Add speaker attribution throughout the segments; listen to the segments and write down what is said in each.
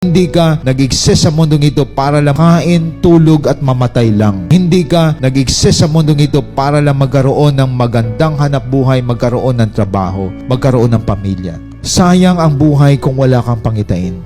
Speaker 1: Hindi ka nag-exist sa mundong ito para lang kain, tulog at mamatay lang. Hindi ka nag-exist sa mundong ito para lang magkaroon ng magandang hanapbuhay, magkaroon ng trabaho, magkaroon ng pamilya. Sayang ang buhay kung wala kang pangitain.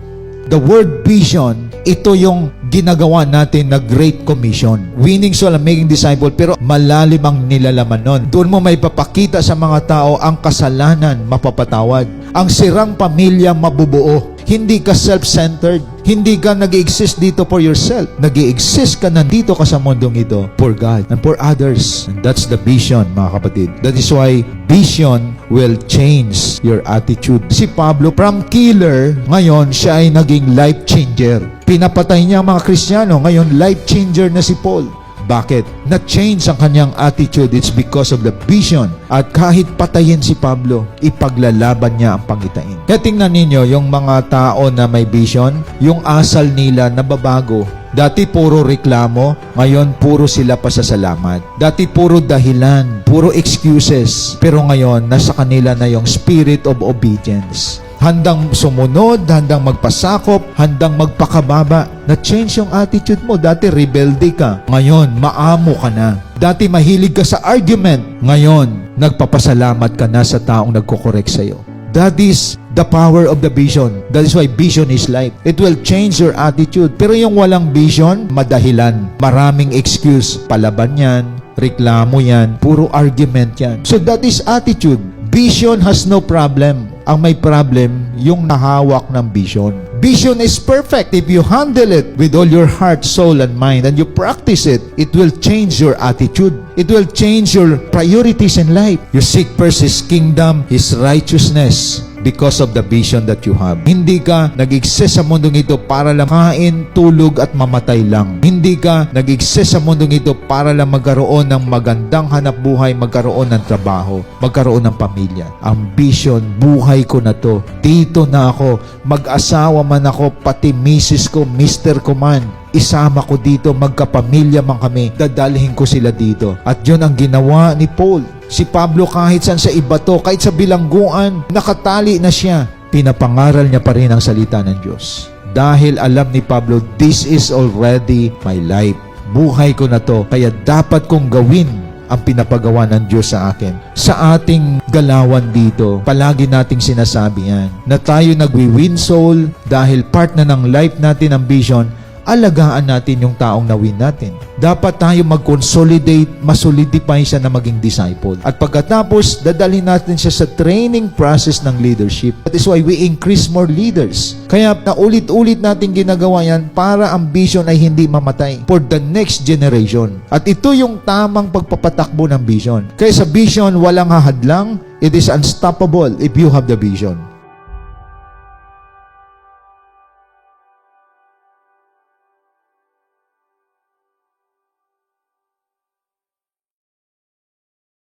Speaker 1: The word vision, ito yung ginagawa natin na Great Commission. Winning soul and making disciple, pero malalim ang nilalaman nun. Doon mo may papakita sa mga tao ang kasalanan mapapatawad. Ang sirang pamilya mabubuo. Hindi ka self-centered. Hindi ka nag-i-exist dito for yourself. Nag-i-exist ka nandito ka sa mundong ito for God and for others. And that's the vision, mga kapatid. That is why vision will change your attitude. Si Pablo, from killer, ngayon siya ay naging life changer. Pinapatay niya ang mga Kristiyano. Ngayon, life changer na si Paul. Bakit? Na-change ang kanyang attitude. It's because of the vision. At kahit patayin si Pablo, ipaglalaban niya ang pangitain. Kaya tingnan ninyo, yung mga tao na may vision, yung asal nila nababago. Dati puro reklamo, ngayon puro sila pasasalamat. Dati puro dahilan, puro excuses. Pero ngayon, nasa kanila na yung spirit of obedience. Handang sumunod, handang magpasakop, handang magpakababa. Na-change yung attitude mo. Dati rebelde ka. Ngayon, maamo ka na. Dati mahilig ka sa argument. Ngayon, nagpapasalamat ka na sa taong nagko-correct sa'yo. That is the power of the vision. That is why vision is life. It will change your attitude. Pero yung walang vision, madahilan. Maraming excuse. Palaban yan, reklamo yan, puro argument yan. So that is attitude. Vision has no problem. Ang may problem, yung nahawak ng vision. Vision is perfect. If you handle it with all your heart, soul, and mind, and you practice it, it will change your attitude. It will change your priorities in life. You seek first His kingdom, His righteousness, because of the vision that you have. Hindi ka nag-exist sa mundong ito para lang kain, tulog at mamatay lang. Hindi ka nag-exist sa mundong ito para lang magkaroon ng magandang hanapbuhay, magkaroon ng trabaho, magkaroon ng pamilya. Ang vision, buhay ko na to. Dito na ako. Mag-asawa man ako, pati misis ko, mister ko man. Isama ko dito, magkapamilya man kami. Dadalhin ko sila dito. At yun ang ginawa ni Paul. Si Pablo kahit saan sa ibato, kahit sa bilangguan, nakatali na siya. Pinapangaral niya pa rin ang salita ng Diyos. Dahil alam ni Pablo, this is already my life. Buhay ko na to, kaya dapat kong gawin ang pinapagawa ng Diyos sa akin. Sa ating galawan dito, palagi nating sinasabi yan, na tayo nagwi-win soul dahil part na ng life natin ang vision. Alagaan natin yung taong na-win natin. Dapat tayo mag-consolidate, masolidify siya na maging disciple. At pagkatapos, dadalhin natin siya sa training process ng leadership. That is why we increase more leaders. Kaya naulit-ulit natin ginagawa yan para ang vision ay hindi mamatay for the next generation. At ito yung tamang pagpapatakbo ng vision. Kaya sa vision, walang hahadlang. It is unstoppable if you have the vision.